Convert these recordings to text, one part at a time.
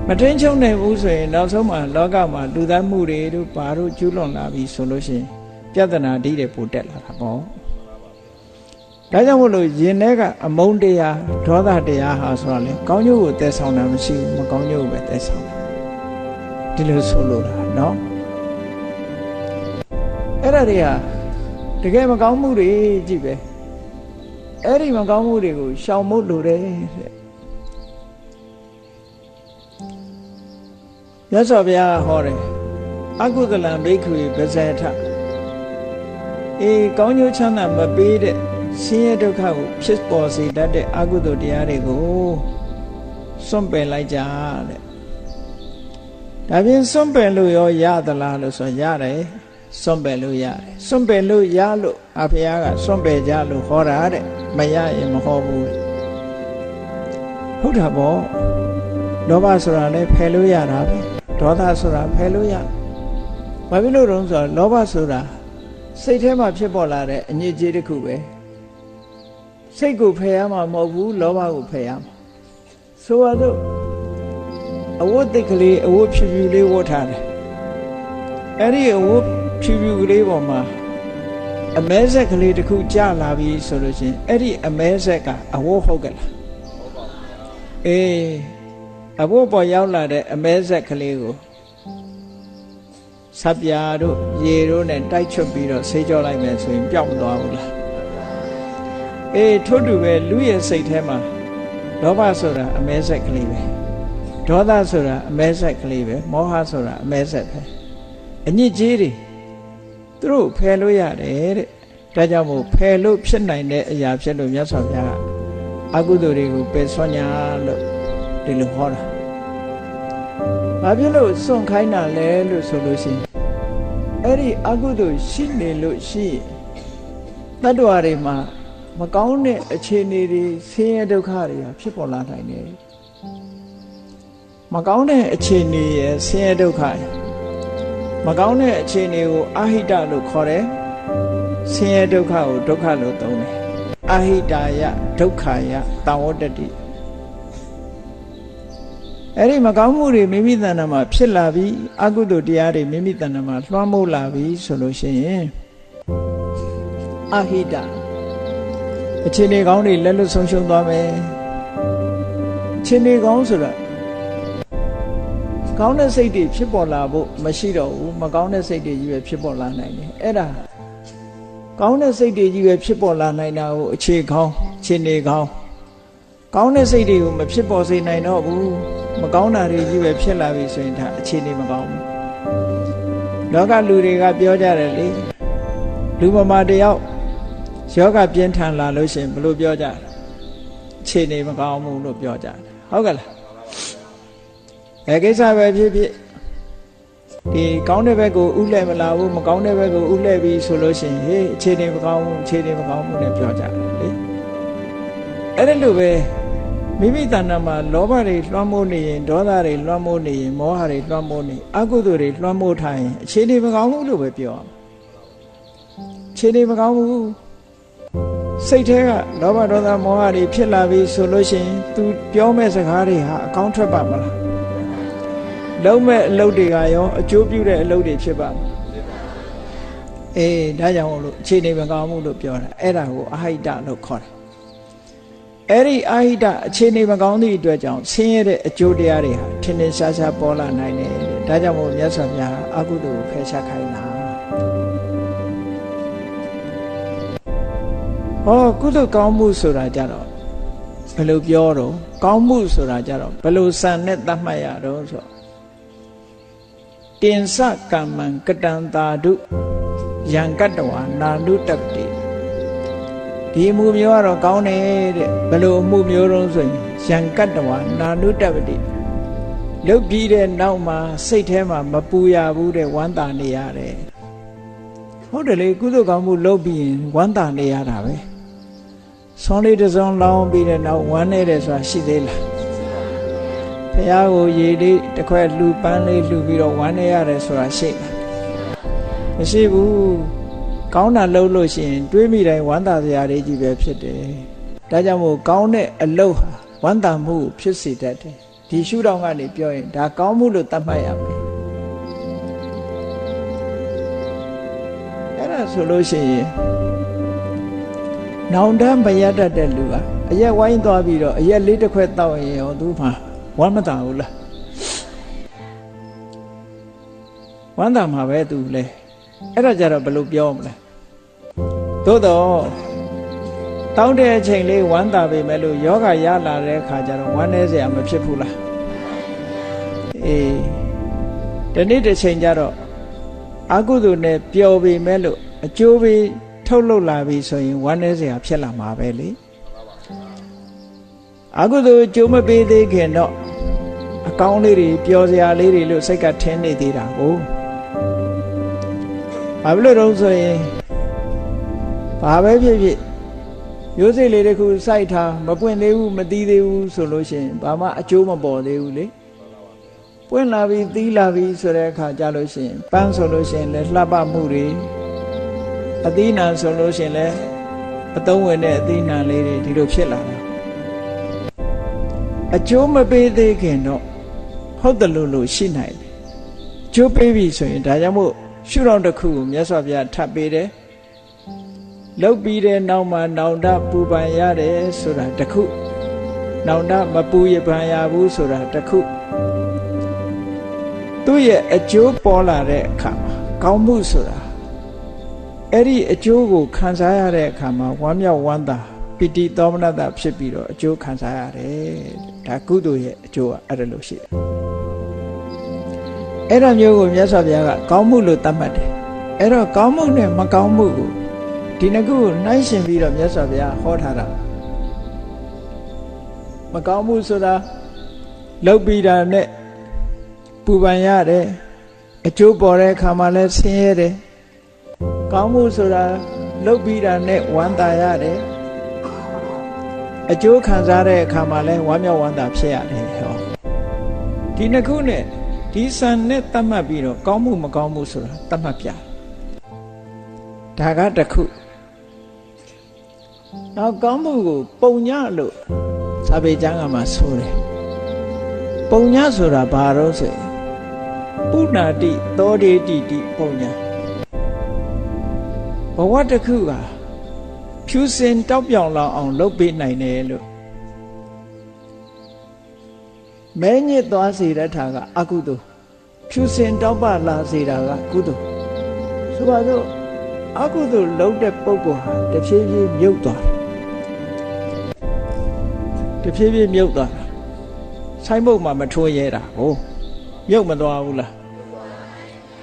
မထိန်ချုံနေဘူးဆိုရင်နောက်ဆုံးမှာလောကမှာလူသားမှုတွေတို့ဘာတို့ကျူးလွန်လာပြီဆိုလို့ရှိရင်ပြဿနာဓိတွေပိုတက်လာတာပေါ့ဒါကြောင့်မို့လို့ယင်ထဲကအမုန်းတရားဒေါသတရားဟာဆိုတာလေကောင်းကျိုးကိုတည်ဆောင်တာမရှိဘူးမကောင်းကျိုးကိုပဲတည်ဆောင်တယ်ဒီလိုဆိုလို့လားနော်အဲ့ဒါတွေကတကယ်မကောင်းမှုတွေကြည့်ပဲအဲ့ဒီမကောင်းမှုတွေကိုရှောင်ဖို့လိုတယ်တဲ့မြတ်စွာဘုရားဟောတယ်အကုသလံဘိက္ခွေပဇေထကောင်းကျိုးချမ်းသာမပေးတဲ့ဆင်းရဲဒုက္ခကိုဖြစ်ပေါ်စေတတ်တဲ့အကုသိုလ်တရားတွေကိုစွန့်ပယ်လိုက်ကြတဲ့ဒါပြင်စွန့်ပယ်လို့ရောရသလားလို့ဆိုရတယ်စွန့်ပယ်လို့ရတယ်စွန့်ပယ်လို့ရလို့အဖေကစွန့်ပယ်ကြလို့ဟောတာတဲ့မရရင်မဟောဘူးဟုတ်တာပေါ့လောဘဆိုတာလည်းဖယ်လို့ရတာပဲဒေါသဆိုတာဖယ်လို့ရဘာဖြစ်လို့တုံးဆိုတော့လောဘဆိုတာစိတ်ထဲမှာဖြစ်ပေါ်လာတဲ့အညစ်အကြေးတစ်ခုပဲစိတ်ကိုဖယ်ရမှာမဟုတ်ဘူးလောဘကိုဖယ်ရမှာဆိုတော့အဝတ်တိတ်ကလေးအဝတ်ဖြူဖြူလေးဝတ်ထားတယ်အဲ့ဒီအဝတ်ဖြူဖြူကလေးပေါ်မှာအမဲဆက်ကလေးတစ်ခုကျလာပြီဆိုလို့ချင်းအဲ့ဒီအမဲဆက်ကအဝတ်ဟုတ်ကလားအဝတ်ပေါ်ရောက်လာတဲ့အမဲဆက်ကလေးကိုဆပ်ပြာတို့ရေတို့နဲ့တိုက်ချွတ်ပြီးတော့ဆေးကြောလိုက်မယ်ဆိုရင်ပျောက်မသွားဘူးလားထို့တူပဲလူရဲ့စိတ်ထဲမှာလောဘဆိုတာအမဲဆက်ကလေးပဲဒေါသဆိုတာအမဲဆက်ကလေးပဲမောဟဆိုတာအမဲဆက်ပဲအညစ်အကြေးတွေသူတို့ဖယ်လို့ရတယ်တဲ့ဒါကြောင့်မို့ဖယ်လို့ဖြစ်နိုင်တဲ့အရာဖြစ်လို့မြတ်စွာဘုရားကအကုသိုလ်တွေကိုပယ်ဆွညာလို့ဒီလိုဟောတာဘာဖြစ်လို့စွန့်ခိုင်းတာလဲလို့ဆိုလို့ရှိရင်အဲ့ဒီအကုသိုလ်ရှိနေလို့ရှိရင်တတ္တဝါတွေမှာမကောင်းတဲ့အခြေအနေတွေဆင်းရဲဒုက္ခတွေဖြစ်ပေါ်လာနိုင်တယ်မကောင်းတဲ့အခြေအနေရဲ့ဆင်းရဲဒုက္ခမကောင်းတဲ့အခြေအနေကိုအာဟိတလို့ခေါ်တယ်ဆင်းရဲဒုက္ခကိုဒုက္ခလို့သုံးတယ်အာဟိတာယဒုက္ခယတံဝတ္တတိအဲ့ဒီမကောင်းမှုတွေမိမိတဏ္ဍာမှာဖြစ်လာပြီးအကုသိုလ်တရားတွေမိမိတဏ္ဍာမှာလွှမ်းမိုးလာပြီးဆိုလို့ရှိရင်အာဟိတအခြေအနေကောင်းတွေလက်လွတ်ဆုံးရှုံးသွားမယ်အခြေအနေကောင်းဆိုတာကောင်းတဲ့စိတ်တွေဖြစ်ပေါ်လာဖို့မရှိတော့ဘူးမကောင်းတဲ့စိတ်တွေကြီးပဲဖြစ်ပေါ်လာနိုင်တယ်အဲ့ဒါကောင်းတဲ့စိတ်တွေကြီးပဲဖြစ်ပေါ်လာနိုင်တာကိုအခြေကောင်းအခြေအနေကောင်းကောင်းတဲ့စိတ်တွေကိုမဖြစ်ပေါ်စေနိုင်တော့ဘူးမကောင်းတာတွေကြီးပဲဖြစ်လာပြီဆိုရင်ဒါအခြေအနေမကောင်းဘူးလောကလူတွေကပြောကြတယ်လေလူမမာတယောက်ယောဂပြင်းထန်လာလို့ရှိရင်ဘယ်လိုပြောကြလဲအခြေအနေမကောင်းဘူးလို့ပြောကြတယ်ဟုတ်ကဲ့လားကိစ္စပဲဖြစ်ဖြစ်ဒီကောင်းတဲ့ဘက်ကိုဥလှည့်မလာဘူးမကောင်းတဲ့ဘက်ကိုဥလှည့်ပြီးဆိုလို့ရှိရင်ဟေးအခြေအနေမကောင်းဘူးအခြေအနေမကောင်းဘူးနဲ့ပြောကြတယ်လေအဲ့ဒါလိုပဲမိမိတဏ္ဍာမှာလောဘတွေလွှမ်းမိုးနေရင်ဒေါသတွေလွှမ်းမိုးနေရင်မောဟတွေလွှမ်းမိုးနေအကုသိုလ်တွေလွှမ်းမိုးထားရင်အခြေအနေမကောင်းဘူးလို့ပဲပြောရမှာအခြေအနေမကောင်းဘူးစိတ်ထဲကလောဘဒေါသမောဟတွေဖြစ်လာပြီဆိုလို့ရှိရင် तू ပြောမဲ့စကားတွေဟာအကောင်းထွက်ပါမလားလုံးမဲ့အလုပ်တွေကရောအကျိုးပြုတဲ့အလုပ်တွေဖြစ်ပါမလားဒါကြောင့်မို့လို့အခြေအနေမကောင်းဘူးလို့ပြောတာအဲ့ဒါကိုအဟိတလို့ခေါ်တယ်အဲ့ဒီအဟိတအခြေအနေမကောင်းသည့်အတွက်ကြောင့်ဆင်းရဲတဲ့အကျိုးတရားတွေဟာထင်ထင်ရှားရှားပေါ်လာနိုင်တယ်ဒါကြောင့်မို့မြတ်စွာဘုရားအကုသိုလ်ကိုဖယ်ရှားခိုင်းတာကုသိုလ်ကောင်းမှုဆိုတာကြတော့ဘယ်လိုပြောတော့ကောင်းမှုဆိုတာကြတော့ဘယ်လိုစံနဲ့သတ်မှတ်ရတော့ဆိုတင်စကမ္မံကတံတာဓုယံကတ္တဝါနာနုတ္တတိဒီအမှုမျိုးကတော့ကောင်းတယ်တဲ့ဘယ်လိုအမှုမျိုးတုံးဆိုရင်ယံကတ္တဝါနာနုတ္တတိလုတ်ပြီးတဲ့နောက်မှာစိတ်ထဲမှာမပူရဘူးတဲ့ဝမ်းသာနေရတယ်ဟုတ်တယ်လေကုသိုလ်ကောင်းမှုလုပ်ပြီးရင်ဝမ်းသာနေရတာပဲဆွမ်းလေးတစ်စုံလောင်းပြီးတဲ့နောက်ဝမ်းနေတယ်ဆိုတာရှိသေးလားဘုရားကိုရေလေးတစ်ခွက်လှူပန်းလေးလှူပြီးတော့ဝမ်းနေရတယ်ဆိုတာရှိလားမရှိဘူးကောင်းတာလုပ်လို့ရှိရင်တွေးမိတိုင်းဝမ်းသာစရာတွေကြီးပဲဖြစ်တယ်ဒါကြောင့်မို့ကောင်းတဲ့အလုပ်ဟာဝမ်းသာမှုဖြစ်စေတတ်တယ်ဒ ဒီရှုထောင့်ကနေပြောရင်ဒါကောင်းမှုလို့သတ်မှတ်ရမယ်အဲ့ဒါဆိုလို့ရှိရင်နောင်တမရတတ်တဲ့လူကအရက်ဝိုင်းသွားပြီးတော့အရက်လေးတစ်ခွက်တောက်ရင်ရောသူမှဝမ်းမသာဘူးလားဝမ်းသာမှာပဲသူလဲအဲ့ဒါကြတော့ဘယ်လိုပြောမလဲသို့တော့တောင်းတဲ့အချိန်လေးဝမ်းသာပေမဲ့လို့ယောဂရလာတဲ့အခါကျတော့ဝမ်းနည်းစရာမဖြစ်ဘူးလားအေးဒီနေ့တစ်ချိန်ကျတော့အကုသိုလ်နဲ့ပျော်ပေမဲ့လို့အကျိုးပေးထုတ်လုပ်လာပြီဆိုရင်ဝမ်းနည်းစရာဖြစ်လာမှာပဲလေအကုသိုလ်ကျိုးမပေးသေးခင်တော့အကောင်းလေးတွေပျော်စရာလေးတွေလို့စိတ်ကထင်းနေသေးတာကိုဘာဖြစ်လို့တော့ဆိုရင်ဘာပဲဖြစ်ဖြစ်ရိုးစိတ်လေးတစ်ခုစိုက်ထားမပွင့်သေးဘူးမသီးသေးဘူးဆိုလို့ရှိရင်ဘာမှအကျိုးမပေါ်သေးဘူးလေပွင့်လာပြီသီးလာပြီဆိုတဲ့အခါကြလို့ရှိရင်ပန်းဆိုလို့ရှိရင်လည်းလှပမှုတွေအသီးနှံဆိုလို့ရှိရင်လည်းအသုံးဝင်တဲ့အသီးနှံလေးတွေဒီလိုဖြစ်လာတာအကျိုးမပေးသေးခင်တော့ဟုတ်တယ်လို့ရှိနိုင်တယ်ကျိုးပေးပြီဆိုရင်ဒါကြောင့်မို့ရှုထောင့်တစ်ခုကိုမြတ်စွာဘုရားထပ်ပေးတယ်လုတ်ပြီးတဲ့နောက်မှာနောင်တပူပန်ရတယ်ဆိုတာတစ်ခုနောင်တမပူရပန်ရဘူးဆိုတာတစ်ခုသူ့ရဲ့အကျိုးပေါ်လာတဲ့အခါမှာကောင်းမှုဆိုတာအဲ့ဒီအကျိုးကိုခံစားရတဲ့အခါမှာဝမ်းမြောက်ဝမ်းသာပီတိသောမနတဖြစ်ပြီးတော့အကျိုးခံစားရတယ်ဒါကုသိုလ်ရဲ့အကျိုးကအဲ့ဒါလို့ရှိတယ်အဲ့ဒါမျိုးကိုမြတ်စွာဘုရားကကောင်းမှုလို့သတ်မှတ်တယ်အဲ့တော့ကောင်းမှုနဲ့မကောင်းမှုကိုဒီနှစ်ခုကိုနှိုင်းယှဉ်ပြီးတော့မြတ်စွာဘုရားဟောထားတာမကောင်းမှုဆိုတာလုပ်ပြီးတာနဲ့ပူပန်ရတယ်အကျိုးပေါ်တဲ့အခါမှာလည်းဆင်းရဲတယ်ကောင်းမှုဆိုတာလုပ်ပြီးတာနဲ့ဝမ်းသာရတယ်အကျိုးခံစားတဲ့အခါမှာလည်းဝမ်းမြောက်ဝမ်းသာဖြစ်ရတယ်ဟောဒီနှစ်ခုနဲ့ဒီစံနဲ့သတ်မှတ်ပြီးတော့ကောင်းမှုမကောင်းမှုဆိုတာသတ်မှတ်ပြဒါကတစ်ခုနောက်ကောင်းမှုကိုပုံညလို့စာပေကျမ်းကမှဆိုတယ်ပုံညဆိုတာဘာလို့ဆိုရင်ပုဏ္ဏတိသောတေတိတိပုံညဘဝတစ်ခုကဖြူစင်တောက်ပြောင်လောင်အောင်လုပ်ပေးနိုင်တယ်လို့မဲညစ်သွားစေတဲ့ထာကအကုသိုလ်ဖြူစင်တောက်ပလာစေတာကကုသိုလ်ဆိုပါစို့အကုသိုလ်လုပ်တဲ့ပုဂ္ဂိုလ်ဟာတဖြည်းဖြည်းမြုပ်သွားတယ်တဖြည်းဖြည်းမြုပ်သွားတာဆိုင်းဘုတ်မှာမထိုးရဲတာဟိုမြုပ်မသွားဘူးလား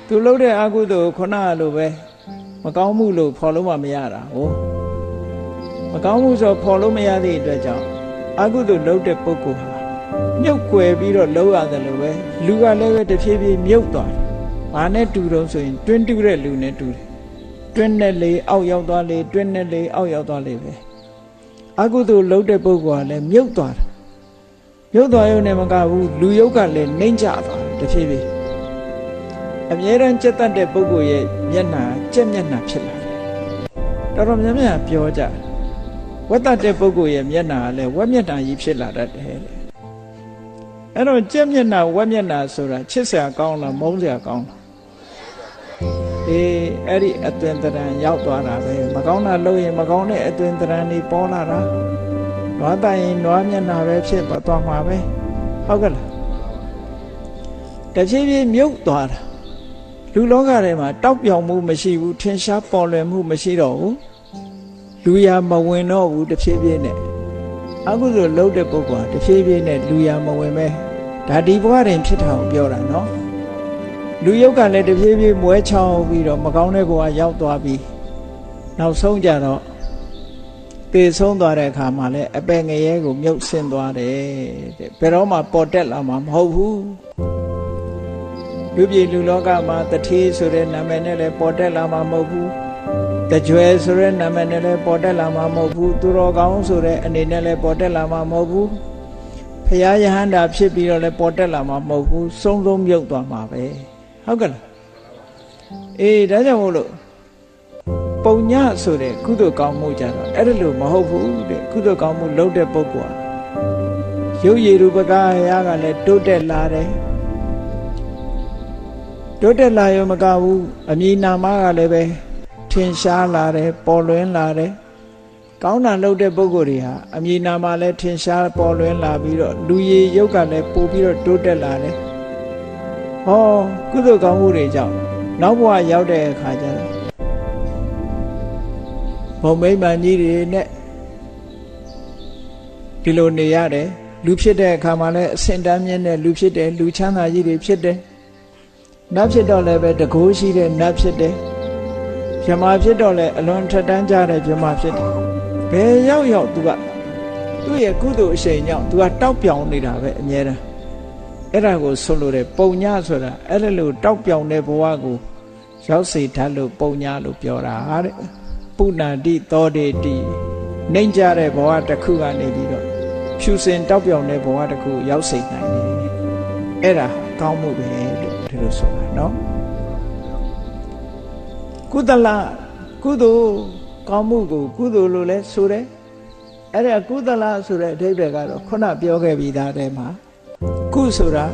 သူလုပ်တဲ့အကုသိုလ်ခုနကလိုပဲမကောင်းမှုလို့ဖော်လို့မရတာဟိုမကောင်းမှုဆိုဖော်လို့မရတဲ့အတွက်ကြောင့်အကုသိုလ်လုပ်တဲ့ပုဂ္ဂိုလ်ဟာမြုပ်ကွယ်ပြီးတော့လုပ်ရတယ်လို့ပဲလူကလည်းပဲတဖြည်းဖြည်းမြုပ်သွားတယ်။ဘာနဲ့တူတော့ဆိုရင်တွင်းတူတဲ့လူနဲ့တူတယ်။တွင်းနဲ့လေအောက်ရောက်သွားလေတွင်းနဲ့လေအောက်ရောက်သွားလေပဲ။အကုသိုလ်လုပ်တဲ့ပုဂ္ဂိုလ်ကလည်းမြုပ်သွားတယ်။မြုပ်သွားရုံနဲ့မကဘူးလူယုတ်ကလည်းနှိမ့်ကျသွားတယ်တဖြည်းဖြည်း။အမြဲတမ်းကြက်တတ်တဲ့ပုဂ္ဂိုလ်ရဲ့မျက်နှာကြက်မျက်နှာဖြစ်လာတယ်။တော်တော်များများပြောကြတယ်။ဝက်တတ်တဲ့ပုဂ္ဂိုလ်ရဲ့မျက်နှာကလည်းဝက်မျက်နှာကြီးဖြစ်လာတတ်တယ်။အဲ့တော့ကြက်မျက်နှာဝက်မျက်နှာဆိုတာချစ်စရာကောင်းလားမုန်းစရာကောင်းလားအဲ့ဒီအသွင်သဏ္ဍာန်ရောက်သွားတာပဲမကောင်းတာလုပ်ရင်မကောင်းတဲ့အသွင်သဏ္ဍာန်တွေပေါ်လာတာနွားတိုင်ရင်နွားမျက်နှာပဲဖြစ်သွားမှာပဲဟုတ်ကဲ့လားတဖြည်းဖြည်းမြုပ်သွားတာလူလောကထဲမှာတောက်ပြောင်မှုမရှိဘူးထင်ရှားပေါ်လွင်မှုမရှိတော့ဘူးလူရမဝင်တော့ဘူးတဖြည်းဖြည်းနဲ့အကုသိုလ်လုပ်တဲ့ပုဂ္ဂိုလ်ဟာတဖြည်းဖြည်းနဲ့လူရမဝင်ပဲဒါဒီဘဝတွင်ဖြစ်တာကိုပြောတာနော်လူယုတ်ကလည်းတဖြည်းဖြည်းမွဲချောင်းပြီးတော့မကောင်းတဲ့ဘဝရောက်သွားပြီးနောက်ဆုံးကြတော့သေဆုံးသွားတဲ့အခါမှာလည်းအပယ်ငရဲကိုမြုပ်ဆင်းသွားတယ်တဲ့ဘယ်တော့မှပေါ်တက်လာမှာမဟုတ်ဘူးလူပြည်လူလောကမှာတထေးဆိုတဲ့နာမည်နဲ့လည်းပေါ်တက်လာမှာမဟုတ်ဘူးတကြွယ်ဆိုတဲ့နာမည်နဲ့လည်းပေါ်တက်လာမှာမဟုတ်ဘူးသူတော်ကောင်းဆိုတဲ့အနေနဲ့လည်းပေါ်တက်လာမှာမဟုတ်ဘူးဖရာယဟန္တာဖြစ်ပြီးတော့လည်းပေါ်တက်လာမှာမဟုတ်ဘူးစုံစုံမြုပ်သွားမှာပဲဟုတ်ကဲ့လားဒါကြောင့်မို့လို့ပုံညဆိုတဲ့ကုသိုလ်ကောင်းမှုကြတော့အဲ့ဒါလို့မဟုတ်ဘူးတဲ့ကုသိုလ်ကောင်းမှုလုပ်တဲ့ပုဂ္ဂိုလ်ဟာ ရုပ်ရည်ရူပကာယကလည်းတိုးတက်လာတယ်တိုးတက်လာရောမကဘူးအမည်နာမကလည်းပဲထင်ရှားလာတယ်ပေါ်လွင်လာတယ်ကောင်းတာလုပ်တဲ့ပုဂ္ဂိုလ်တွေဟာအမည်နာမလည်းထင်ရှားပေါ်လွင်လာပြီးတော့လူရည်ရုပ်ကလည်းပို့ပြီးတော့တိုးတက်လာတယ်ဟောကုသိုလ်ကောင်းမှုတွေကြောင့်နောက်ဘဝရောက်တဲ့အခါကျတော့ဘုံမိမ္မာကြီးတွေနဲ့ဒီလိုနေရတယ်လူဖြစ်တဲ့အခါမှာလည်းအစင်တန်းမြင့်တဲ့လူဖြစ်တယ်လူချမ်းသာကြီးတွေဖြစ်တယ်နတ်ဖြစ်တော့လည်းပဲတကိုးရှိတဲ့နတ်ဖြစ်တယ်ဗြဟ္မာဖြစ်တော့လည်းအလွန်ထက်တန်းကြတဲ့ဗြဟ္မာဖြစ်တယ်ဘယ်ရောက်ရောက်သူကသူ့ရဲ့ကုသိုလ်အရှိန်ကြောင့်သူကတောက်ပြောင်နေတာပဲအမြဲတမ်းအဲ့ဒါကိုဆိုလိုတယ်ပုံညဆိုတာအဲ့လိုတောက်ပြောင်တဲ့ဘဝကိုရောက်စေတတ်လို့ပုံညလို့ပြောတာတဲ့ပုဏ္ဏတိသောတေတိနှိမ့်ကြတဲ့ဘဝတစ်ခုကနေပြီးတော့ဖြူစင်တောက်ပြောင်တဲ့ဘဝတစ်ခုရောက်စေနိုင်တယ်အဲ့ဒါကောင်းမှုပဲလို့ဒီလိုဆိုတာနော်ကုသလကုသိုလ်ကောင်းမှုကိုကုသိုလ်လို့လဲဆိုတယ်အဲ့ဒါကုသလဆိုတဲ့အဓိပ္ပာယ်ကတော့ခုနပြောခဲ့ပြီးသားတဲ့မှာကုဆိုတာ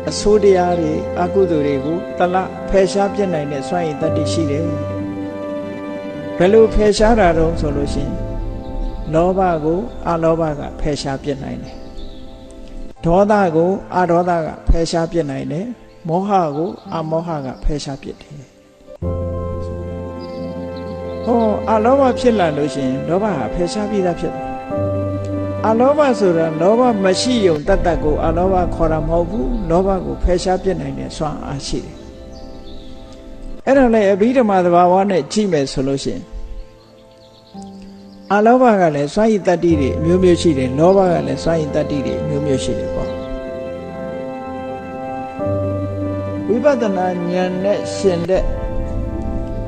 အဆိုးတရားတွေအကုသိုလ်တွေကိုတလဖယ်ရှားပြစ်နိုင်တဲ့စွမ်းရည်တတ္တိရှိတယ်ဘယ်လိုဖယ်ရှားတာတော့ဆိုလို့ရှိရင်လောဘကိုအလောဘကဖယ်ရှားပြစ်နိုင်တယ်ဒေါသကိုအဒေါသကဖယ်ရှားပြစ်နိုင်တယ်မောဟကိုအမောဟကဖယ်ရှားပြစ်တယ်ဟောအလောဘဖြစ်လာလို့ရှိရင်လောဘကဖယ်ရှားပြီးသားဖြစ်တယ်အလောဘဆိုတာလောဘမရှိုံတတ်တတ်ကိုအလောဘခေါ်တာမဟုတ်ဘူးလောဘကိုဖယ်ရှားပြစ်နိုင်တဲ့စွမ်းအားရှိတယ်အဲ့ဒါလည်းအဘိဓမ္မာသဘာဝနဲ့ကြည့်မယ်ဆိုလို့ရှိရင်အလောဘကလည်းစွမ်းရည်တတ္တိတွေအမျိုးမျိုးရှိတယ်လောဘကလည်းစွမ်းရည်တတ္တိတွေအမျိုးမျိုးရှိတယ်ပေါ့ဝိပဿနာဉာဏ်နဲ့ရှင်တဲ့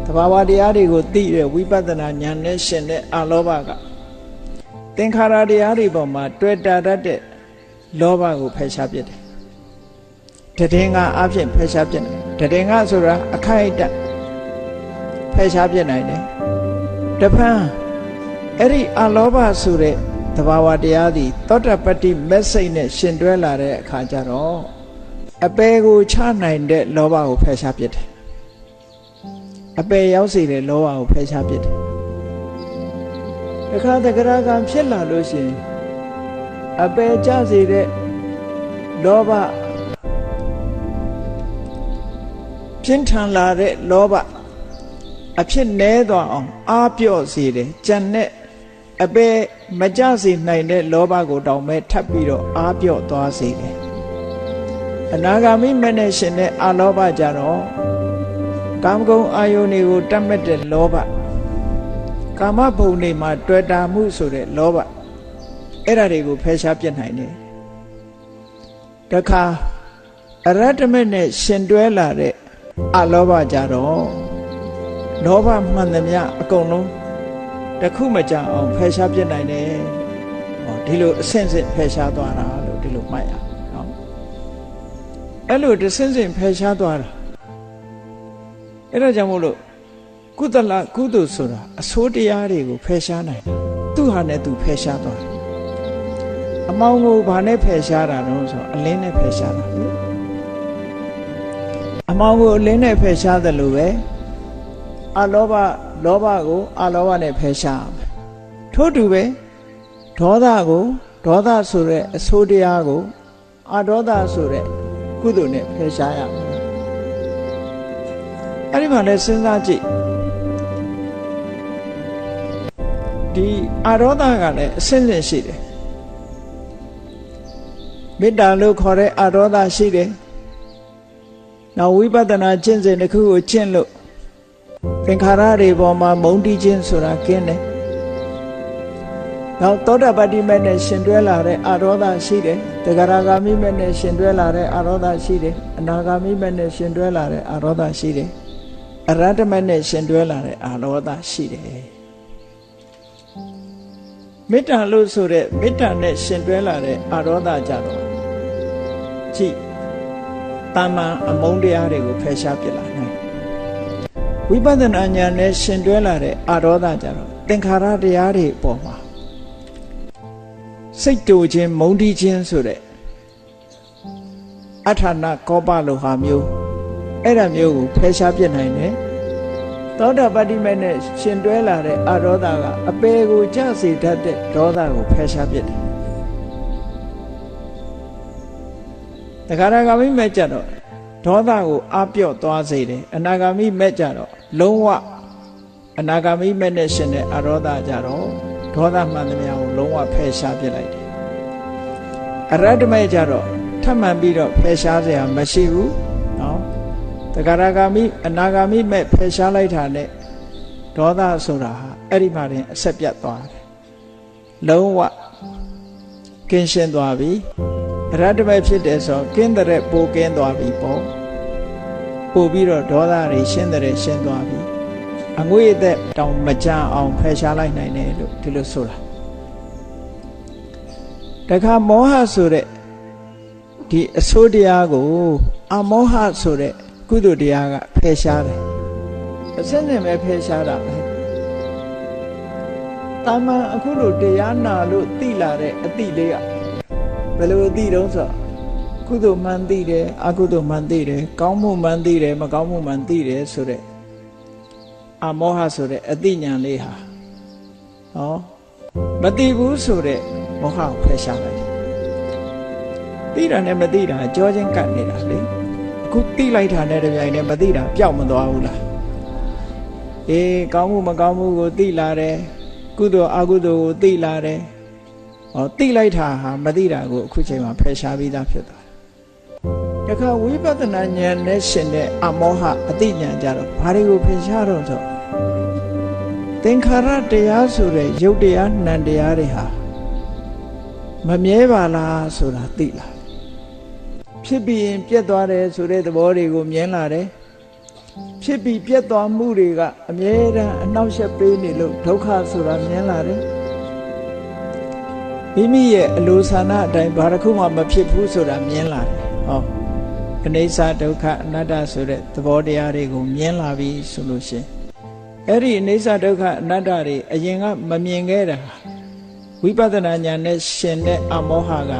သဘာဝတရားတွေကိုသိရဝိပဿနာဉာဏ်နဲ့ရှင်တဲ့အလောဘကသင်္ခါရတရားတွေပေါ်မှာတွေ့တာတတ်တဲ့လောဘကိုဖယ်ရှားပြစ်တယ်တည်ငါအဖြစ်ဖယ်ရှားပြစ်တယ်တည်ငါဆိုတာအခိုက်အတန့်ဖယ်ရှားပြစ်နိုင်တယ်တဖန်အဲ့ဒီအလောဘဆိုတဲ့သဘာဝတရားသည်သောတပတ္တိမက်စိတ်နဲ့ရှင်တွဲလာတဲ့အခါကျတော့အပေကိုချနိုင်တဲ့လောဘကိုဖယ်ရှားပြစ်တယ်အပေရောက်စေတဲ့လောဘကိုဖယ်ရှားပြစ်တယ်တခါတဂရကံဖြစ်လာလို့ရှိရင်အပေကျစေတဲ့လောဘပြင်းထန်လာတဲ့လောဘအဖြစ်နည်းသွားအောင်အားပြော့စေတယ်ကြံတဲ့အပေမကြစေနိုင်တဲ့လောဘကိုတောင်မဲ့ထပ်ပြီးတော့အားပြော့သွားစေတယ်အနာဂါမိမနဲ့ရှင်တဲ့အလောဘကြတော့ကာမဂုဏ်အာယုန်တွေကိုတတ်မဲ့တဲ့လောဘကာမဘုံတွေမှာတွေ့တာမှုဆိုတဲ့လောဘအဲ့ဒါတွေကိုဖယ်ရှားပြစ်နိုင်တယ်တခါအရတ္တမနဲ့ရှင်တွဲလာတဲ့အလောဘကြတော့လောဘမှန်သမျှအကုန်လုံးတစ်ခုမကြအောင်ဖယ်ရှားပြစ်နိုင်တယ်ဟောဒီလိုအဆင့်ဆင့်ဖယ်ရှားသွားတာလို့ဒီလိုမှတ်ရအောင်အဲ့လိုတစ်ဆင့်ဆင့်ဖယ်ရှားသွားတာအဲ့ဒါကြောင့်မို့လို့ကုသလကုသိုလ်ဆိုတာအဆိုးတရားတွေကိုဖယ်ရှားနိုင်တယ်သူ့ဟာနဲ့သူဖယ်ရှားသွားတယ်အမောင်ကိုဘာနဲ့ဖယ်ရှားတာတော့ဆိုအလင်းနဲ့ဖယ်ရှားတာအမောင်ကိုအလင်းနဲ့ဖယ်ရှားတယ်လို့ပဲအလောဘလောဘကိုအလောဘနဲ့ဖယ်ရှားရမယ်ထို့တူပဲဒေါသကိုဒေါသဆိုတဲ့အဆိုးတရားကိုအဒေါသဆိုတဲ့ကုသိုလ်နဲ့ဖယ်ရှားရမယ်အဲ့ဒီမှာလည်းစဉ်းစားကြည့်ဒီအဒေါသကလည်းအစဉ်စဉ်ရှိတယ်မေတ္တာလို့ခေါ်တဲ့အဒေါသရှိတယ်နောက်ဝိပဿနာကျင့်စဉ်တစ်ခုကိုကျင့်လို့သင်္ခါရတွေပေါ်မှာမုန်းတီးခြင်းဆိုတာကင်းတယ်နောက်သောတာပတ္တိမေနဲ့ရှင်တွဲလာတဲ့အဒေါသရှိတယ်တဂရဂါမိမေနဲ့ရှင်တွဲလာတဲ့အဒေါသရှိတယ်အနာဂါမိမေနဲ့ရှင်တွဲလာတဲ့အဒေါသရှိတယ်အရဟတမေနဲ့ရှင်တွဲလာတဲ့အဒေါသရှိတယ်မေတ္တာလို့ဆိုတဲ့မေတ္တာနဲ့ရှင်တွဲလာတဲ့အဒေါသကြတော့ကြည့်တမန်အမုန်းတရားတွေကိုဖယ်ရှားပြလာနိုင်ဝိပဿနာဉာဏ်နဲ့ရှင်တွဲလာတဲ့အဒေါသကြတော့သင်္ခါရတရားတွေအပေါ်မှာစ စိတ်တူခြင်းမုန်းတီးခြင်းဆိုတဲ့အဋ္ဌာဏကောပလိုဟာမျိုးအဲ့ဒါမျိုးကိုဖယ်ရှားပြစ်နိုင်တယ်သောတာပတ္တိမဲ့နဲ့ရှင်တွဲလာတဲ့အဒေါသကအပေကိုကြစေတတ်တဲ့ဒေါသကိုဖယ်ရှားပြစ်တယ်တခါတခါမိမဲ့ကြတော့ဒေါသကိုအပြော့သွားစေတယ်အနာဂါမိမဲ့ကြတော့လုံးဝအနာဂါမိမဲ့နဲ့ရှင်တဲ့အဒေါသကြတော့ဒေါသမှန်သမျှကိုလုံးဝဖယ်ရှားပြစ်လိုက်တယ်အရတ္တမဲ့ကြတော့ထပ်မှန်ပြီးတော့ဖယ်ရှားစရာမရှိဘူးနော်တဂရဂါမိအနာဂါမိမဲ့ဖယ်ရှားလိုက်တာနဲ့ဒေါသဆိုတာဟာအဲ့ဒီမှာတင်အဆက်ပြတ်သွားတယ်လုံးဝကင်းရှင်းသွားပြီအရတ္တမဲ့ဖြစ်တယ်ဆိုကင်းတဲ့ပိုကင်းသွားပြီပေါ့ပို့ပြီးတော့ဒေါသတွေရှင်းတဲ့ရှင်းသွားပြီအငွေ့အသက်တောင်မကြအောင်ဖယ်ရှားလိုက်နိုင်တယ်လို့ဒီလိုဆိုတာတခါမောဟဆိုတဲ့ဒီအဆိုးတရားကိုအမောဟဆိုတဲ့ကုသိုလ်တရားကဖယ်ရှားတယ်အစင်းနဲ့ပဲဖယ်ရှားတာပဲတာမန်အခုလိုတရားနာလို့သိလာတဲ့အတိလေးကဘယ်လိုအတိတုံးဆိုကုသိုလ်မှန်သိတယ်အကုသိုလ်မှန်သိတယ်ကောင်းမှုမှန်သိတယ်မကောင်းမှုမှန်သိတယ်ဆိုတဲ့အမောဟဆိုတဲ့အတိညာလေးဟာဟောမသိဘူးဆိုတဲ့မောဟကိုဖယ်ရှားလိုက်တယ်သိတာနဲ့မသိတာကြောချင်းကပ်နေတာလေအခုသိလိုက်တာနဲ့တပြိုင်တည်းမသိတာပျောက်မသွားဘူးလားအေးကောင်းမှုမကောင်းမှုကိုသိလာတယ်ကုသိုလ်အကုသိုလ်ကိုသိလာတယ်ဟောသိလိုက်တာဟာမသိတာကိုအခုချိန်မှာဖယ်ရှားပြီးသားဖြစ်သွားတယ်တခါဝိပဿနာဉာဏ်နဲ့ရှင်တဲ့အမောဟအသိဉာဏ်ကြတော့ဘာတွေကိုဖယ်ရှားတော့ဆိုသင်္ခါရတရားဆိုတဲ့ယုတ်တရားနံတရားတွေဟာမမြဲပါလားဆိုတာသိလာဖြစ်ပြီးရင်ပြတ်သွားတယ်ဆိုတဲ့သဘောတွေကိုမြင်လာတယ်ဖြစ်ပြီးပြတ်သွားမှုတွေကအမြဲတမ်းအနှောက်အယှက်ပေးနေလို့ဒုက္ခဆိုတာမြင်လာတယ်မိမိရဲ့အလိုဆန္ဒအတိုင်းဘာတစ်ခုမှမဖြစ်ဘူးဆိုတာမြင်လာတယ်ဟောအနိစ္စဒုက္ခအနတ္တဆိုတဲ့သဘောတရားတွေကိုမြင်လာပြီဆိုလို့ရှိရင်အဲ့ဒီအနိစ္စဒုက္ခအနတ္တတွေအရင်ကမမြင်ခဲ့တာဝိပဿနာဉာဏ်နဲ့ရှင်တဲ့အမောဟက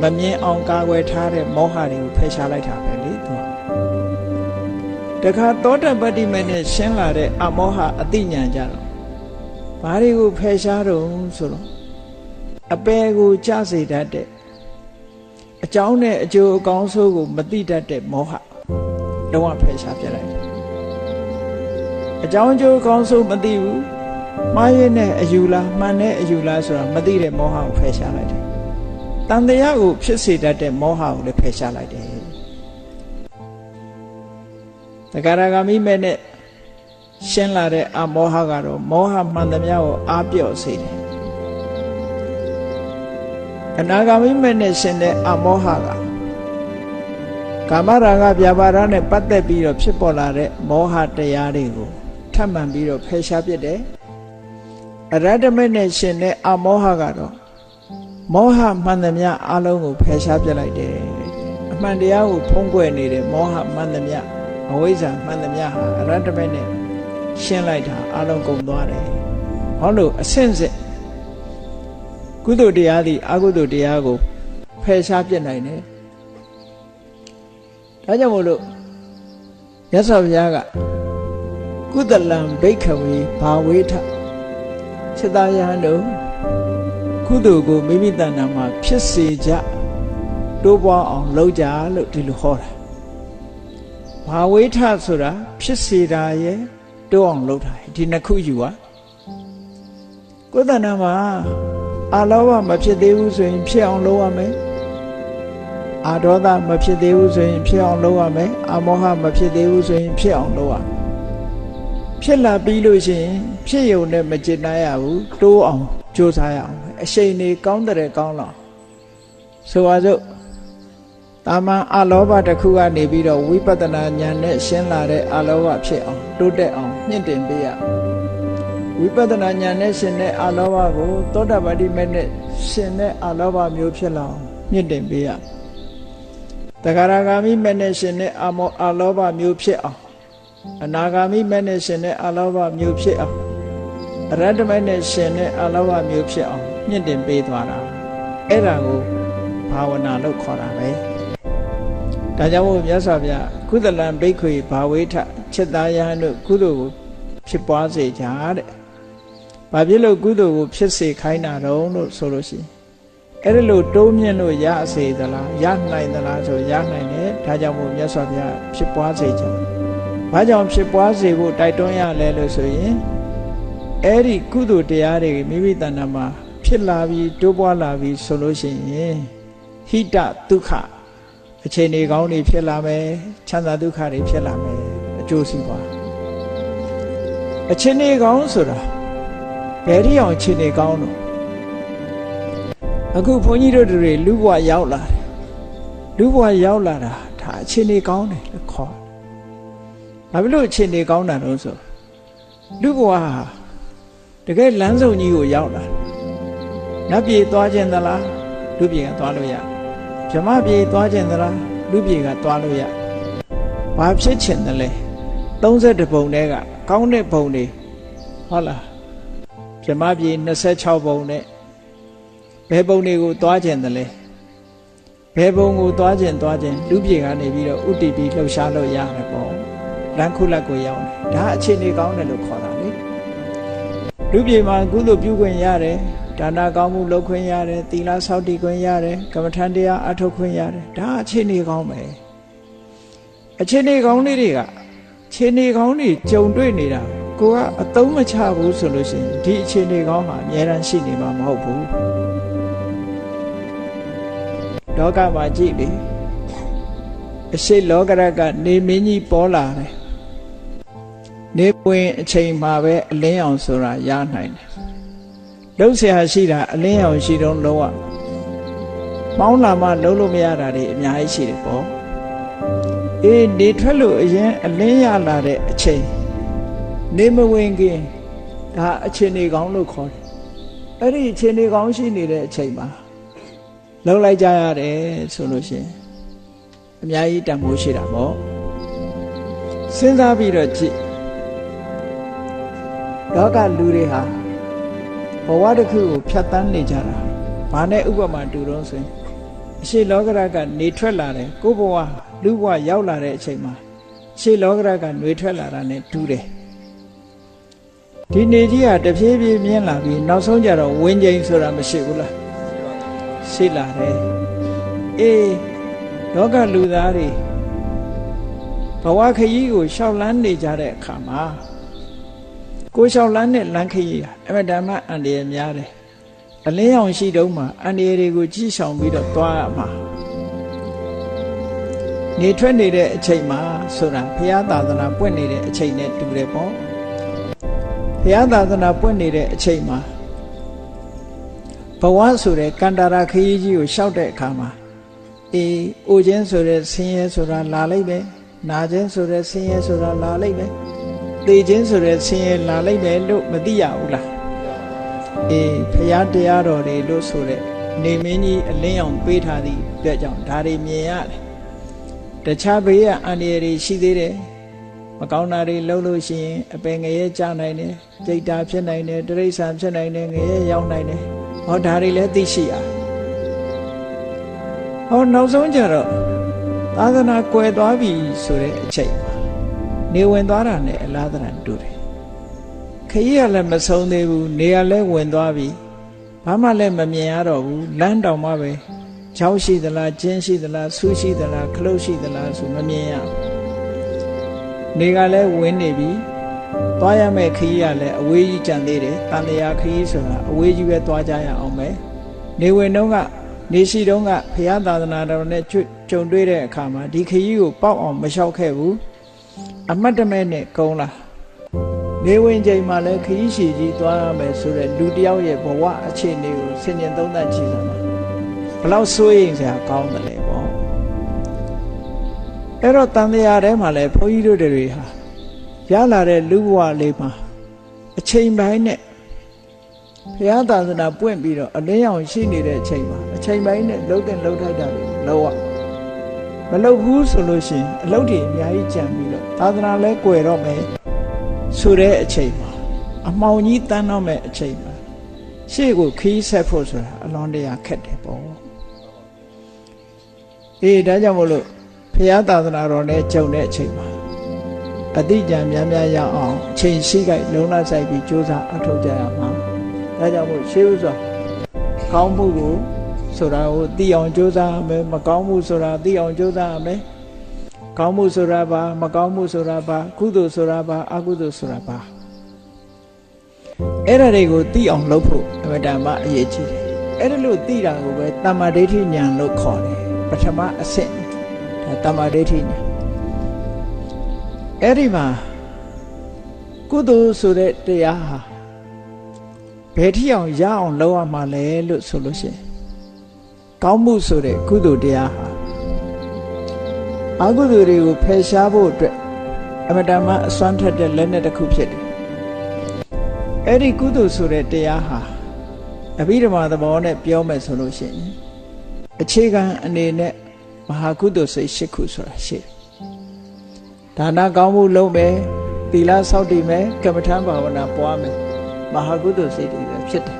မမြင်အောင်ကာကွယ်ထားတဲ့မောဟတွေကိုဖယ်ရှားလိုက်တာပဲလေသူတခါသောတပတ္တိမနဲ့ရှင်းလာတဲ့အမောဟအတိညာကြတော့ဘာတွေကိုဖယ်ရှားတော့ဆိုတော့အပယ်ကိုကြစေတတ်တဲ့အကြောင်းနဲ့အကျိုးအကောင်းဆိုးကိုမသိတတ်တဲ့မောဟလုံးဝဖယ်ရှားပြလိုက်တယ်အကြောင်းအကျိုးအကောင်းဆိုးမသိဘူးမှားရင်းနဲ့အယူလားမှန်တဲ့အယူလားဆိုတာမသိတဲ့မောဟကိုဖယ်ရှားလိုက်တယ်တန်တရားကိုဖြစ်စေတတ်တဲ့မောဟကိုလည်းဖယ်ရှားလိုက်တယ်တဂရဂါမိမဲ့နဲ့ရှင်းလာတဲ့အမောဟကတော့မောဟမှန်သမျှကိုအားပြော့စေတယ်အနာဂါမိမဲ့နဲ့ရှင်းတဲ့အမောဟကကာမရာဂဗျာပါဒနဲ့ပတ်သက်ပြီးတော့ဖြစ်ပေါ်လာတဲ့မောဟတရားတွေကိုထပ်မံပြီးတော့ဖယ်ရှားပြစ်တယ်အရတ္တမဲ့နဲ့ရှင်တဲ့အမောဟကတော့မောဟမှန်သမျှအလုံးကိုဖယ်ရှားပြလိုက်တယ်အမှန်တရားကိုဖုံးကွယ်နေတဲ့မောဟမှန်သမျှအဝိဇ္ဇာမှန်သမျှဟာအရတ္တမဲ့နဲ့ရှင်းလိုက်တာအလုံးကုန်သွားတယ်ဟောလို့အဆင့်စစ်ကုသိုလ်တရားသည်အကုသိုလ်တရားကိုဖယ်ရှားပြစ်နိုင်တယ်ဒါကြောင့်မို့လို့မြတ်စွာဘုရားကကုသလံဘိက္ခဝေဘာဝေထစေတယဟန်တို့ကုသိုလ်ကိုမိမိတဏ္ဍာမှာဖြစ်စေကြတိုးပွားအောင်လုပ်ကြလို့ဒီလိုဟောတာဘာဝေထဆိုတာဖြစ်စေတာရဲ့တိုးအောင်လုပ်တာဒီနှစ်ခုယူပါကိုယ်တဏ္ဍာမှာအာလောဘမဖြစ်သေးဘူးဆိုရင်ဖြစ်အောင်လုပ်ရမယ်အာဒေါသမဖြစ်သေးဘူးဆိုရင်ဖြစ်အောင်လုပ်ရမယ်အမောဟမဖြစ်သေးဘူးဆိုရင်ဖြစ်အောင်လုပ်ရမယ်ဖြစ်လာပြီးလို့ရှိရင်ဖြစ်ရုံနဲ့မကျေနပ်ရဘူးတိုးအောင်ကြိုးစားရအောင်အရှိန်နေကောင်းတဲ့ကောင်းလောက်ဆိုပါစို့တာမန်အလောဘတစ်ခုကနေပြီးတော့ဝိပဿနာဉာဏ်နဲ့ရှင်းလာတဲ့အလောဘဖြစ်အောင်တိုးတက်အောင်မြင့်တင်ပေးရဝိပဿနာဉာဏ်နဲ့ရှင်းတဲ့အလောဘကိုသောတာပတ္တိမေနဲ့ရှင်းတဲ့အလောဘမျိုးဖြစ်လာအောင်မြင့်တင်ပေးရတဂရဂါမိမေနဲ့ရှင်းတဲ့အလောဘမျိုးဖြစ်အောင်အနာဂါမိမဲ့နဲ့ရှင်တဲ့အလောဘမျိုးဖြစ်အောင်အရဟတမေနဲ့ရှင်တဲ့အလောဘမျိုးဖြစ်အောင်မြင့်တင်ပေးသွားတာ အဲ့ဒါကိုဘာဝနာလို့ခေါ်တာပဲဒါကြောင့်မို့မြတ်စွာဘုရားကုသလံဘိက္ခွေဘာဝေထจิตသားယဟန်တို့ကုသိုလ်ကိုဖြစ်ပွားစေကြတဲ့ဘာဖြစ်လို့ကုသိုလ်ကိုဖြစ်စေခိုင်းတာတော့လို့ဆိုလို့ရှိရင်အဲ့ဒါလို့တိုးမြင့်လို့ရစေသလားရနိုင်သလားဆိုရနိုင်တယ်ဒါကြောင့်မို့မြတ်စွာဘုရားဖြစ်ပွားစေကြဘာကြောင့်ဖြစ်ပွားစေဖို့တိုက်တွန်းရလဲလို့ဆိုရင်အဲ့ဒီကုသိုလ်တရားတွေမိမိတဏ္ဍာမှာဖြစ်လာပြီးတိုးပွားလာပြီးဆိုလို့ရှိရင်ဟိတဒုက္ခအခြေအနေကောင်းတွေဖြစ်လာမယ်ချမ်းသာဒုက္ခတွေဖြစ်လာမယ်အကျိုးစီးပွားအခြေအနေကောင်းဆိုတာဘယ်ဒီအောင်အခြေအနေကောင်းလို့အခုဘုန်းကြီးတို့တွေလူဘဝရောက်လာတယ်လူဘဝရောက်လာတာဒါအခြေအနေကောင်းတယ်လို့ခေါ်ဘာဖြစ်လို့အခြေအနေကောင်းတာလို့ဆိုလူဘဝဟာတကယ်လမ်းဆုံးကြီးကိုရောက်လာနတ်ပြည်သွားခြင်းသလားလူပြည်ကသွားလို့ရဗြဟ္မပြည်သွားခြင်းသလားလူပြည်ကသွားလို့ရဘာဖြစ်ချင်တယ်လဲ32ဘုံတည်းကကောင်းတဲ့ဘုံတွေဟုတ်လားဗြဟ္မပြည်26ဘုံနဲ့ဘယ်ဘုံတွေကိုသွားခြင်းတယ်လဲဘယ်ဘုံကိုသွားခြင်းလူပြည်ကနေပြီးတော့ဥတ္တိပြီးလှုပ်ရှားလို့ရတယ်ပေါ့လမ်းခုလက်ကိုရောက်တယ်ဒါအခြေအနေကောင်းတယ်လို့ခေါ်တာလေလူပြည်မှာကုသိုလ်ပြုခွင့်ရတယ်ဒါနကောင်းမှုလုပ်ခွင့်ရတယ်သီလဆောက်တည်ခွင့်ရတယ်ကမ္မထံတရားအထုတ်ခွင့်ရတယ်ဒါအခြေအနေကောင်းပဲအခြေအနေကောင်းလေးတွေကအခြေအနေကောင်းတွေကြုံတွေ့နေတာကိုကအသုံးမချဘူးဆိုလို့ရှိရင်ဒီအခြေအနေကောင်းဟာအများအားရှိနေမှာမဟုတ်ဘူးလောကမှာကြည့်လေအရှိလောကရကနေမင်းကြီးပေါ်လာတယ်နေပွင့်အချိန်မှာပဲအလင်းအောင်ဆိုတာရနိုင်တယ်လှုပ်ရှားရှိတာအလင်းအောင်ရှိတော့လုံးဝပေါင်းလာမှလုံးလို့မရတာတွေအများကြီးရှိတယ်ပေါ့အေးနေထွက်လို့အရင်အလင်းရလာတဲ့အချိန်နေမဝင်ခင်ဒါအခြေအနေကောင်းလို့ခေါ်တယ်အဲ့ဒီအခြေအနေကောင်းရှိနေတဲ့အချိန်မှာလှုပ်လိုက်ကြရတယ်ဆိုလို့ရှိရင်အများကြီးတန်ဖိုးရှိတာပေါ့စဉ်းစားပြီးတော့ကြည့်လောကလူတွေဟာဘဝတစ်ခုကိုဖြတ်တန်းနေကြတာဘာနဲ့ဥပမာတူတော့ဆိုရင်အရှိလောကရကနေထွက်လာတယ်ကိုယ်ဘဝလူဘဝရောက်လာတဲ့အချိန်မှာအရှိလောကရကနှွေထွက်လာတာနဲ့တူတယ်ဒီနေကြီးကတဖြည်းဖြည်းမြင်လာပြီးနောက်ဆုံးကြတော့ဝင်းချိန်ဆိုတာမရှိဘူးလားရှိလာတယ်အေးလောကလူသားတွေဘဝခရီးကိုရှောက်လန်းနေကြတဲ့အခါမှာကိုရှောက်လန်းတဲ့လမ်းခရီးအမတန်မှအန္တရာယ်များတယ်အလင်းအောင်ရှိတုန်းမှာအန္တရာယ်တွေကိုကြည့်ရှောင်ပြီးတော့သွားရမှာနေထွက်နေတဲ့အချိန်မှာဆိုတာဘုရားသာသနာပွင့်နေတဲ့အချိန်နဲ့တူတယ်ပေါ့ဘုရားသာသနာပွင့်နေတဲ့အချိန်မှာဘဝဆိုတဲ့ကန္တာရာခရီးကြီးကိုရှောက်တဲ့အခါမှာအေးအိုခြင်းဆိုတဲ့ဆင်းရဲဆိုတာလာလိုက်ပဲနာခြင်းဆိုတဲ့ဆင်းရဲဆိုတာလာလိုက်ပဲသေခြင်းဆိုတဲ့ဆင်းရဲလာလိုက်ပဲလို့မသိရဘူးလားအေးဘုရားတရားတော်တွေလို့ဆိုတဲ့နေမင်းကြီးအလင်းအောင်ပေးထားသည့်အတွက်ကြောင့်ဒါတွေမြင်ရတယ်တခြားဘေးကအန္တရာယ်တွေရှိသေးတယ်မကောင်းတာတွေလုပ်လို့ရှိရင်အပင်ငရဲကြနိုင်တယ်ကြိတ်တာဖြစ်နိုင်တယ်တိရစ္ဆာန်ဖြစ်နိုင်တယ်ငရဲရောက်နိုင်တယ်ဟောဒါတွေလည်းသိရှိရဟောနောက်ဆုံးကြတော့သာသနာကွယ်သွားပြီဆိုတဲ့အချိန်နေဝင်သွားတာနဲ့အလားတန်တူတယ်ခရီးကလည်းမဆုံးသေးဘူးနေရလည်းဝင်သွားပြီဘာမှလည်းမမြင်ရတော့ဘူးလမ်းတောင်မှပဲချောင်းရှိသလားကျင်းရှိသလားဆူးရှိသလားခလုတ်ရှိသလားဆိုမမြင်ရဘူးနေကလည်းဝင်နေပြီသွားရမယ့်ခရီးကလည်းအဝေးကြီးကြံသေးတယ်တန်လျာခရီးဆိုတာအဝေးကြီးပဲသွားကြရအောင်ပဲနေဝင်တော့ကနေရှိတုန်းကဘုရားသာသနာတော်နဲ့ကြုံတွေ့တဲ့အခါမှာဒီခရီးကိုပေါက်အောင်မလျှောက်ခဲ့ဘူးအမတ်တမဲ့နဲ့ကုန်းလာနေဝင်ချိန်မှာလည်းခရီးရှည်ကြီးသွားရမယ်ဆိုတဲ့လူတယောက်ရဲ့ဘဝအခြေအနေကိုဆင်ញင်သုံးသပ်ကြည့်စမ်းပါဘလောက်စိုးရိမ်စရာကောင်းတယ်လေပေါ့အဲ့တော့တန်တရားထဲမှာလည်းဘုန်းကြီးတို့တွေဟာရလာတဲ့လူဘဝလေးမှာအချိန်ပိုင်းနဲ့ဘုရားသာသနာပွင့်ပြီးတော့အလင်းရောင်ရှိနေတဲ့အချိန်မှာအချိန်ပိုင်းနဲ့လှုပ်တဲ့လှုပ်ထိုက်တာတွေလောက်မလုပ်ဘူးဆိုလို့ရှိရင်အလုပ်တွေအများကြီးကြံပြီးတော့သာသနာလဲကွယ်တော့မယ်ဆိုတဲ့အချိန်မှာအမှောင်ကြီးတန်းတော့မယ်အချိန်မှာ ရှေ့ကိုခီးဆက်ဖို့ဆိုတာအလွန်တရာခက်တယ်ပေါ့ဒါကြောင့်မို့လို့ဘုရားသာသနာတော်နဲ့ကြုံတဲ့အချိန်မှာအတိအကျများများရအောင်အချိန်ရှိကြလုံလဆိုင်ပြီးကြိုးစားအထောက်ကြရမှာဒါကြောင့်မို့ရှေးဥစွာကောင်းမှုကိုဆိုတာကိုသိအောင်ကြိုးစားရမယ်မကောင်းမှုဆိုတာသိအောင်ကြိုးစားရမယ်ကောင်းမှုဆိုတာပါမကောင်းမှုဆိုတာပါကုသိုလ်ဆိုတာပါအကုသိုလ်ဆိုတာပါအဲ့ဒါတွေကိုသိအောင်လုပ်ဖို့အမှန်တမ်းအရေးကြီးတယ်အဲ့ဒါလို့သိတာကိုပဲတမ္မာဒိဋ္ဌိဉာဏ်လို့ခေါ်တယ်ပထမအဆင့်ဒါတမ္မာဒိဋ္ဌိဉာဏ်အဲ့ဒီမှာကုသိုလ်ဆိုတဲ့တရားဟာဘယ်ထိအောင်ရအောင်လုပ်ရမှာလဲလို့ဆိုလို့ရှိရင်ကောင်းမှုဆိုတဲ့ကုသိုလ်တရားဟာအကုသိုလ်တွေကိုဖယ်ရှားဖို့အတွက်အမတန်မှအစွမ်းထက်တဲ့လက်နက်တစ်ခုဖြစ်တယ်အဲ့ဒီကုသိုလ်ဆိုတဲ့တရားဟာအဘိဓမ္မာသဘောနဲ့ပြောမယ်ဆိုလို့ရှိရင်အခြေခံအနေနဲ့မဟာကုသိုလ်စိတ်၈ခုဆိုတာရှိတယ်ဒါနကောင်းမှုလုပ်မယ်သီလဆောက်တည်မယ်ကမ္မထဘာဝနာပွားမယ်မဟာကုသိုလ်စိတ်တွေပဲဖြစ်တယ်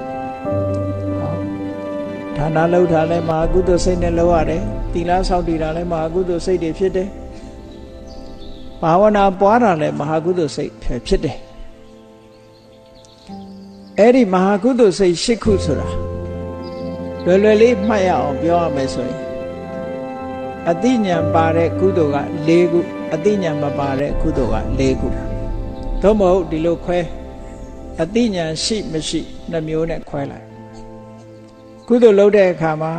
ဒါနလုပ်တာလည်းမဟာကုသိုလ်စိတ်နဲ့လုပ်ရတယ်သီလဆောက်တည်တာလည်းမဟာကုသိုလ်စိတ်တွေဖြစ်တယ်ဘာဝနာပွားတာလည်းမဟာကုသိုလ်စိတ်ဖြစ်တယ်အဲ့ဒီမဟာကုသိုလ်စိတ်၈ခုဆိုတာလွယ်လွယ်လေးမှတ်ရအောင်ပြောရမယ်ဆိုရင်အတိညာပါတဲ့ကုသိုလ်က၄ခုအတိညာမပါတဲ့ကုသိုလ်က၄ခုသို့မဟုတ်ဒီလိုခွဲအတိညာရှိမရှိနှမျိုးနဲ့ခွဲလိုက်ကုသိုလ်လုပ်တဲ့အခါမှာ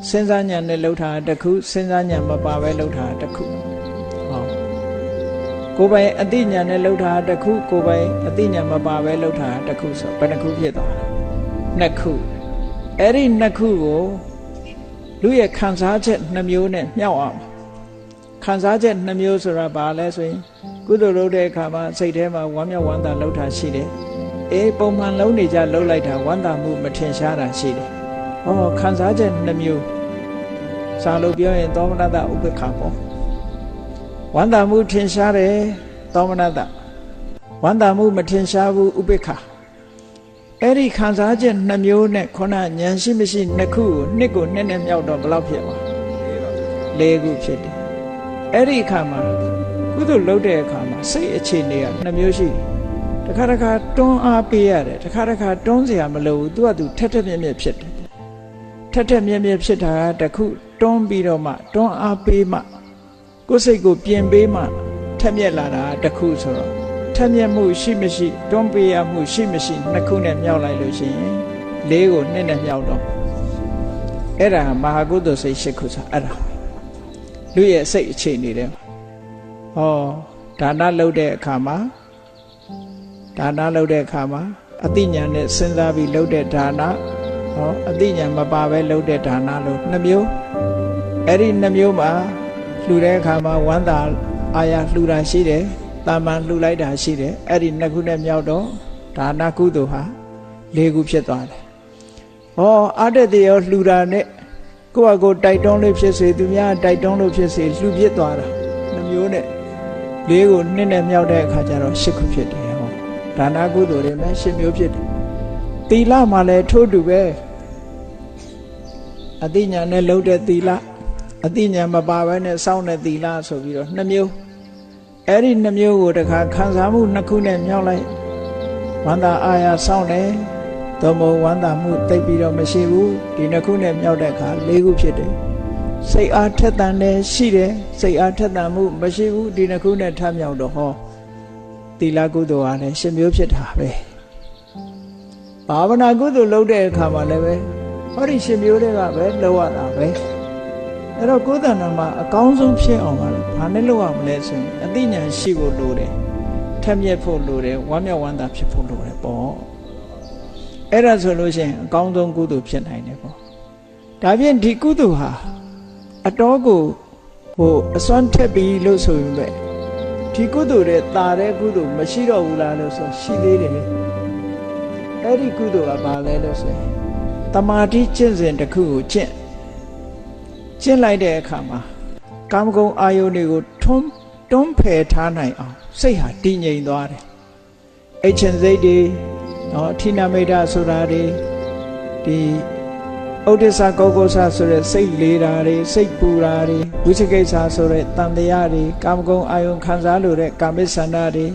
စဉ်းစားဉာဏ်နဲ့လုပ်တာတစ်ခုစဉ်းစားဉာဏ်မပါပဲလုပ်တာတစ်ခုကိုယ်ပိုင်အတိညာနဲ့လုပ်တာတစ်ခုကိုယ်ပိုင်အတိညာမပါပဲလုပ်တာတစ်ခုဆိုဘယ်နှခုဖြစ်သွားလဲနှစ်ခုအဲ့ဒီနှစ်ခုကိုလူရဲ့ခံစားချက်နှမျိုးနဲ့မြှောက်အောင်ခံစားချက်နှမျိုးဆိုတာဘာလဲဆိုရင်ကုသိုလ်လုပ်တဲ့အခါမှာစိတ်ထဲမှာဝမ်းမြောက်ဝမ်းသာလှုပ်တာရှိတယ်ပုံမှန်လုံးနေကြလှုပ်လိုက်တာဝမ်းသာမှုမထင်ရှားတာရှိတယ်ခံစားချက်နှမျိုးစာလို့ပြောရင်သောမနတဥပေက္ခပေါ့ဝမ်းသာမှုထင်ရှားတယ်သောမနတဝမ်းသာမှုမထင်ရှားဘူးဥပေက္ခအဲ့ဒီခံစားချက်နှမျိုးနဲ့ခုနဉာဏ်ရှိမရှိနှစ်ခုကိုနှစ်ကိုနှစ်နဲ့မြောက်တော့ဘယ်လောက်ဖြစ်သွား၄ခုဖြစ်တယ်အဲ့ဒီအခါမှာကုသိုလ်လုပ်တဲ့အခါမှာစိတ်အခြေအနေကနှမျိုးရှိတယ်တစ်ခါတစ်ခါတွန်းအားပေးရတယ်တစ်ခါတစ်ခါတွန်းစရာမလိုဘူးသူကသူထက်ထက်မြက်မြက်ဖြစ်တယ်ထက်ထက်မြက်မြက်ဖြစ်တာကတခုတွန်းပြီးတော့မှတွန်းအားပေးမှကိုယ်စိတ်ကိုပြင်ပေးမှထက်မြက်လာတာတခုဆိုတော့ထက်မြက်မှုရှိမရှိတွန်းပေးရမှုရှိမရှိနှစ်ခုနဲ့မြောက်လိုက်လို့ရှိရင်၄ကိုနှစ်နဲ့မြောက်တော့အဲ့ဒါမဟာကုသိုလ်စိတ်၈ခုဆိုအဲ့ဒါလူရဲ့စိတ်အခြေအနေတဲ့ဒါနလုပ်တဲ့အခါမှာအတိညာနဲ့စဉ်းစားပြီးလုပ်တဲ့ဒါနအတိညာမပါပဲလုပ်တဲ့ဒါနလို့နှစ်မျိုးအဲ့ဒီနှစ်မျိုးမှာလှူတဲ့အခါမှာဝမ်းသာအာရလှူတာရှိတယ်တာမန်လှူလိုက်တာရှိတယ်အဲ့ဒီနှစ်ခုနဲ့မြောက်တော့ဒါနကုသိုလ်ဟာ၄ခုဖြစ်သွားတယ်အတ္တတရောလှူတာနဲ့ကိုယ့်အကိုတိုက်တွန်းလို့ဖြစ်စေသူများတိုက်တွန်းလို့ဖြစ်စေလှူပြစ်သွားတာနှမျိုးနဲ့၄ကိုနှစ်နဲ့မြောက်တဲ့အခါကျတော့၈ခုဖြစ်တယ်ဒါနကုသိုလ်တွေမဲ့၈မျိုးဖြစ်တယ်သီလမှာလည်းထို့တူပဲအတိညာနဲ့လုပ်တဲ့သီလအတိညာမပါဘဲနဲ့စောင့်တဲ့သီလဆိုပြီးတော့2မျိုးအဲ့ဒီ2မျိုးကိုတခါခံစားမှု2ခုနဲ့မြောက်လိုက်ဝန္တာအာရစောင့်တယ်သို့မဟုတ်ဝန္တာမှုတိတ်ပြီးတော့မရှိဘူးဒီ2ခုနဲ့မြောက်တဲ့အခါ4ခုဖြစ်တယ်စိတ်အားထက်သန်တယ်ရှိတယ်စိတ်အားထက်သန်မှုမရှိဘူးဒီ2ခုနဲ့ထမြောက်တော့သီလကုသိုလ်ဟာလည်း10မျိုးဖြစ်တာပဲဘာဝနာကုသိုလ်လုပ်တဲ့အခါမှာလည်းပဲဟောဒီ10မျိုးတွေကပဲလုပ်ရတာပဲအဲ့တော့ကိုယ်တဏ္ဍာမှာအကောင်းဆုံးဖြစ်အောင်ကတော့ဘာနဲ့လုပ်ရမလဲဆိုရင်အသိဉာဏ်ရှိဖို့လိုတယ်ထက်မြက်ဖို့လိုတယ်ဝမ်းမြောက်ဝမ်းသာဖြစ်ဖို့လိုတယ်ပေါ့အဲ့ဒါဆိုလို့ရှိရင်အကောင်းဆုံးကုသိုလ်ဖြစ်နိုင်တယ်ပေါ့ဒါဖြင့်ဒီကုသိုလ်ဟာအတော်ကိုအစွမ်းထက်ပြီးလို့ဆိုရင်ပဲဒီကုသိုလ်တဲ့တာတဲ့ကုသိုလ်မရှိတော့ဘူးလားလို့ဆိုရှိသေးတယ်အဲ့ဒီကုသိုလ်ကဘာလဲလို့ဆိုရင်တမာတိကျင့်စဉ်တစ်ခုကိုကျင့်လိုက်တဲ့အခါမှာကာမဂုဏ်အာယုန်တွေကိုတွန်းဖယ်ထားနိုင်အောင်စိတ်ဟာတည်ငြိမ်သွားတယ်အိတ်ချင်စိတ်တွေ နော်ဌိနမိတ်ဆိုတာတွေဒီဥဒိစ္စကောကောဆဆိုတဲ့စိတ်လေးတာတွေစိတ်ပူတာတွေဝိသိကိစ္စဆိုတဲ့တန်တရားတွေကာမဂုဏ်အာယုံခံစားလို့တဲ့ကာမိဆန္ဒတွေ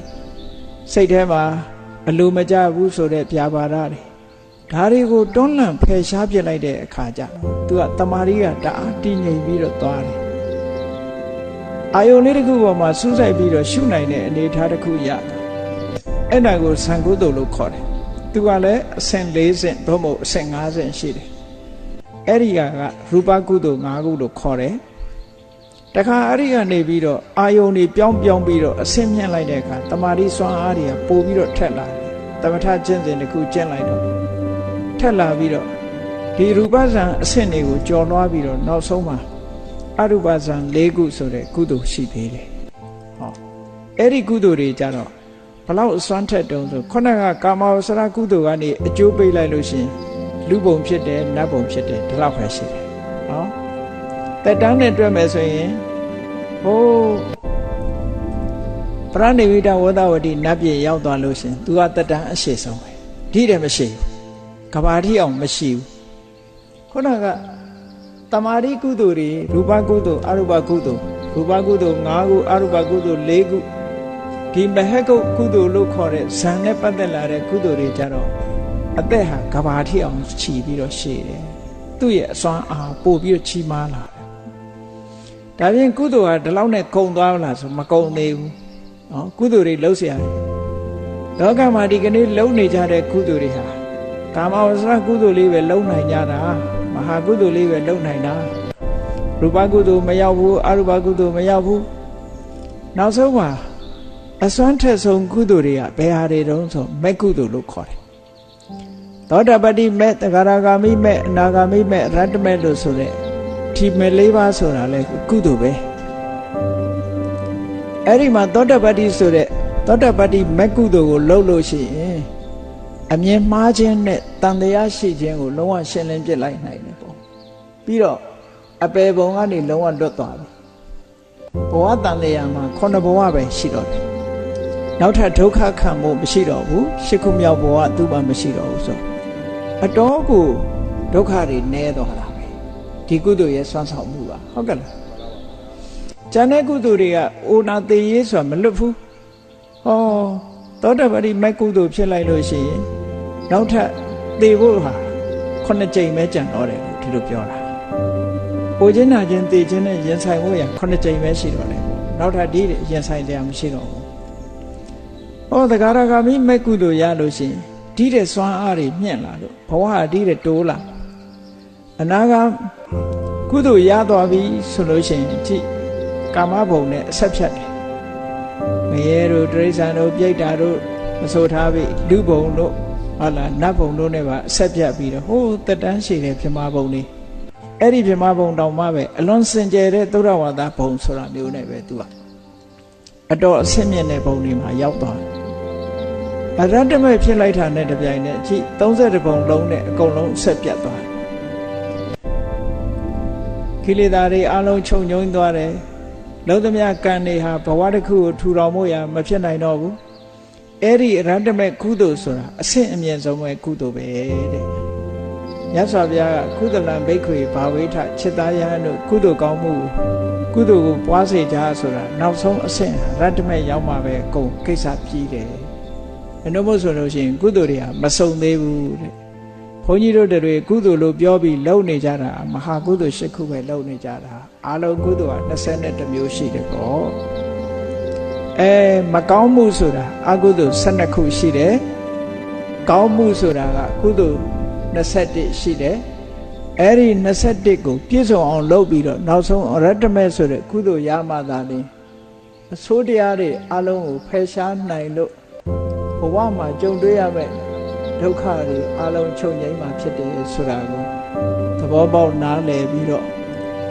စိတ်ထဲမှာအလိုမကျဘူးဆိုတဲ့ပြာပါဒတွေဒါတွေကိုတွန်းလှန်ဖယ်ရှားပြစ်လိုက်တဲ့အခါကျသူကတမာရီကတအားတည်ငြိမ်ပြီးတော့သွားတယ်အာယုံလေးတစ်ခုပေါ်မှာစူးစိုက်ပြီးတော့ရှုနိုင်တဲ့အနေအထားတစ်ခုရတာအဲ့ဒါကိုသံဃုတုလို့ခေါ်တယ်သူကလည်းအဆင့်၄ဆင့်သို့မဟုတ်အဆင့်၅ဆင့်ရှိတယ်အဲ့ဒီကရူပကုသိုလ်၅ခုလို့ခေါ်တယ်တခါအဲ့ဒီကနေပြီးတော့အာယုန်တွေပြောင်းပြီးတော့အဆင့်မြင့်လိုက်တဲ့အခါတမာတိစွမ်းအားတွေကပို့ပြီးတော့ထက်လာတယ်တမထကျင့်စဉ်တစ်ခုကျင့်လိုက်တော့ထက်လာပြီးတော့ဒီရူပဇံအဆင့်တွေကိုကျော်လွှားပြီးတော့နောက်ဆုံးမှာအရူပဇံ၄ခုဆိုတဲ့ကုသိုလ်ရှိသေးတယ်ဟောအဲ့ဒီကုသိုလ်တွေကြတော့ဘလောက်အစွမ်းထက်တုံးဆိုခုနကကာမဝဆရာကုသိုလ်ကနေအကျိုးပေးလိုက်လို့ရှိရင်လူဘုံဖြစ်တယ်နတ်ဘုံဖြစ်တယ်ဒီလောက်ပဲရှိတယ်နော်တက်တန်းနဲ့တွေ့မယ်ဆိုရင်ဟိုပရဏိဝိတဝဒဝတိနတ်ပြည်ရောက်သွားလို့ရှင်သူကတက်တန်းအရှိဆုံးပဲဒီတယ်မရှိဘူးကဘာတိအောင်မရှိဘူးခုနကတမာရိကုသိုလ်တွေရူပကုသိုလ်အရူပကုသိုလ်ရူပကုသိုလ်၅ခုအရူပကုသိုလ်၄ခုဒီမဟကုကုသိုလ်လို့ခေါ်တဲ့ဇံနဲ့ပတ်သက်လာတဲ့ကုသိုလ်တွေကြတော့အသက်ဟာကဘာထိအောင်ခြီးပြီးတော့ရှည်တယ်သူ့ရဲ့အစွမ်းအားပို့ပြီးတော့ချီးမားလာတယ်ဒါပြင်ကုသိုလ်ဟာဒီလောက်နဲ့ဂုံသွားလားဆိုမဂုံသေးဘူးနော်ကုသိုလ်တွေလှုပ်เสียရတယ်လောကမှာဒီကနေ့လှုပ်နေကြတဲ့ကုသိုလ်တွေဟာကာမဝဆရာကုသိုလ်လေးပဲလှုပ်နိုင်ကြတာမဟာကုသိုလ်လေးပဲလှုပ်နိုင်တာရူပကုသိုလ်မရောက်ဘူးအရူပကုသိုလ်မရောက်ဘူးနောက်ဆုံးမှာအစွမ်းထက်ဆုံးကုသိုလ်တွေကဘယ်ဟာတွေတုံးဆိုမဲ့ကုသိုလ်လို့ခေါ်တယ်သောတာပတိမဲ့တဂရဂါမိမဲ့အနာဂါမိမဲ့ရတ္တမဲ့လို့ဆိုတဲ့ဒီမဲ့၄ပါးဆိုတာလဲကုသိုလ်ပဲအဲ့ဒီမှာသောတာပတိဆိုတဲ့သောတာပတိမဲ့ကုသိုလ်ကိုလှုပ်လို့ရှိရင်အမြင်မှားခြင်းနဲ့တန်တရားရှိခြင်းကိုလုံးဝရှင်းလင်းပြစ်လိုက်နိုင်တယ်ပေါ့ပြီးတော့အပေဘုံကနေလုံးဝလွတ်သွားပြီဘဝတန်တရားမှာ9ဘဝပဲရှိတော့တယ်နောက်ထပ်ဒုက္ခခံမှုမရှိတော့ဘူးရှစ်ခုမြောက်ဘဝသူ့မှာမရှိတော့ဘူးဆိုအတော်ကိုဒုက္ခတွေနည်းသွားတာပဲဒီကုသိုလ်ရဲ့စွမ်းဆောင်မှုပါဟုတ်ကဲ့လားကျန်တဲ့ကုသိုလ်တွေကအိုနာသေးရေးဆိုတာမလွတ်ဘူးဟောသောတာပတိမဲ့ကုသိုလ်ဖြစ်လိုက်လို့ရှိရင်နောက်ထပ်သေဖို့ဟာ9ကြိမ်ပဲကြံတော့တယ်ဒီလိုပြောတာပိုခြင်းနာခြင်းသေခြင်းနဲ့ရင်ဆိုင်ဖို့ရ9ကြိမ်ပဲရှိတော့တယ်ပေါ့နောက်ထပ်ဒီရင်ဆိုင်တရားမရှိတော့ဘူးဟောသဂရဂါမိမဲ့ကုသိုလ်ရလို့ရှိရင်ဒီတဲ့စွမ်းအားတွေမြင့်လာလို့ဘဝဟာဒီတဲ့တိုးလာအနာဂတ်ကုသိုလ်ရသွားပြီဆိုလို့ရှိရင်ကြည့်ကာမဘုံနဲ့အဆက်ဖြတ်တယ်ငရဲတို့တိရစ္ဆာန်တို့ပြိတ္တာတို့မဆိုထားပြီလူဘုံတို့ဟုတ်လားနတ်ဘုံတို့နဲ့ပါအဆက်ဖြတ်ပြီးတော့ဟိုးတက်တန်းရှိတဲ့ပြမဘုံလေးအဲ့ဒီပြမဘုံတောင်မှပဲအလွန်စင်ကြယ်တဲ့သုဒ္ဓဝါဒဘုံဆိုတာမျိုးနဲ့ပဲသူကအတော်အဆင့်မြင့်တဲ့ဘုံတွေမှာရောက်သွားတယ်အရတ္တမဲ့ဖြစ်လိုက်တာနဲ့တပြိုင်နက်ကြည့်32ဘုံလုံးနဲ့အကုန်လုံးဆက်ပြတ်သွားတယ်ကိလေသာတွေအလုံးချုပ်ငြိမ်းသွားတယ်လုံးသမျှကံတွေဟာဘဝတစ်ခုကိုထူထောင်ဖို့ရမဖြစ်နိုင်တော့ဘူးအဲ့ဒီအရတ္တမဲ့ကုသိုလ်ဆိုတာအဆင့်အမြင့်ဆုံးပဲကုသိုလ်ပဲတဲ့မြတ်စွာဘုရားကကုသလံဘိက္ခွေဘာဝေထจิตသားယဟန်တို့ကုသိုလ်ကောင်းမှုကုသိုလ်ကိုပွားစေကြဆိုတာနောက်ဆုံးအဆင့်ရတ္တမဲ့ရောက်မှပဲအကုန်ကိစ္စပြီးတယ်ဘယ်လိုမို့ဆိုလို့ရှိရင်ကုသိုလ်တွေကမစုံသေးဘူးတဲ့ဘုန်းကြီးတို့တွေကုသိုလ်လို့ပြောပြီးလုပ်နေကြတာမဟာကုသိုလ်၈ခုပဲလုပ်နေကြတာအားလုံးကုသိုလ်က22မျိုးရှိတယ်ပေါ့မကောင်းမှုဆိုတာအကုသိုလ်12ခုရှိတယ်ကောင်းမှုဆိုတာကကုသိုလ်21ရှိတယ်အဲ့ဒီ21ကိုပြည့်စုံအောင်လုပ်ပြီးတော့နောက်ဆုံးအရတ္တမဲ့ဆိုတဲ့ကုသိုလ်ရမှသာလျှင်အဆိုးတရားတွေအလုံးကိုဖယ်ရှားနိုင်လို့ဘဝမှာကြုံတွေ့ရမယ့်ဒုက္ခတွေအလုံးချုပ်ငြိမ်းမှာဖြစ်တယ်ဆိုတာကိုသဘောပေါက်နားလည်ပြီးတော့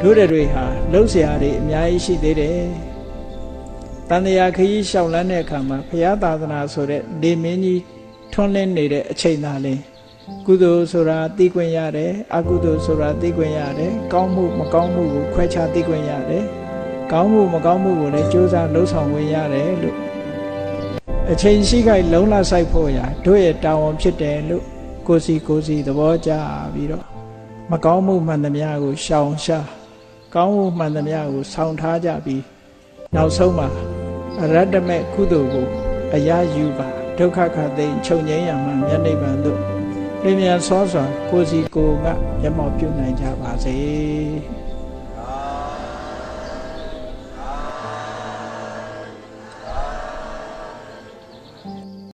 တို့တွေဟာလှုပ်ရှားတွေအများကြီးရှိသေးတယ်တန်တရားခရီးလျှောက်လန်းတဲ့အခါမှာဘုရားသာသနာဆိုတဲ့နေမင်းကြီးထွန်းလင်းနေတဲ့အချိန်သာလင်းကုသိုလ်ဆိုတာသိခွင့်ရတယ်အကုသိုလ်ဆိုတာသိခွင့်ရတယ်ကောင်းမှုမကောင်းမှုကိုခွဲခြားသိခွင့်ရတယ်ကောင်းမှုမကောင်းမှုကိုလည်းကြိုးစားလှုပ်ဆောင်ဝင်ရတယ်လို့ အချိန်ရှိခိုက်လုံးလဆိုင်ဖို့ရာတို့ရဲ့တာဝန်ဖြစ်တယ်လို့ကိုစီသဘောကျပြီးတော့မကောင်းမှုမှန်သမျှကိုရှောင်ရှားကောင်းမှုမှန်သမျှကိုဆောင်ထားကြပြီးနောက်ဆုံးမှာအရတ္တမေကုသိုလ်ကိုအရာယူပါဒုက္ခခသိမ်းချုပ်ငြိမ်းရမှမျက်နှိပ်ပံတို့လင်းမြန်စောစွာကိုယ်စီကိုယ်ကမျက်မှောက်ပြုနိုင်ကြပါစေ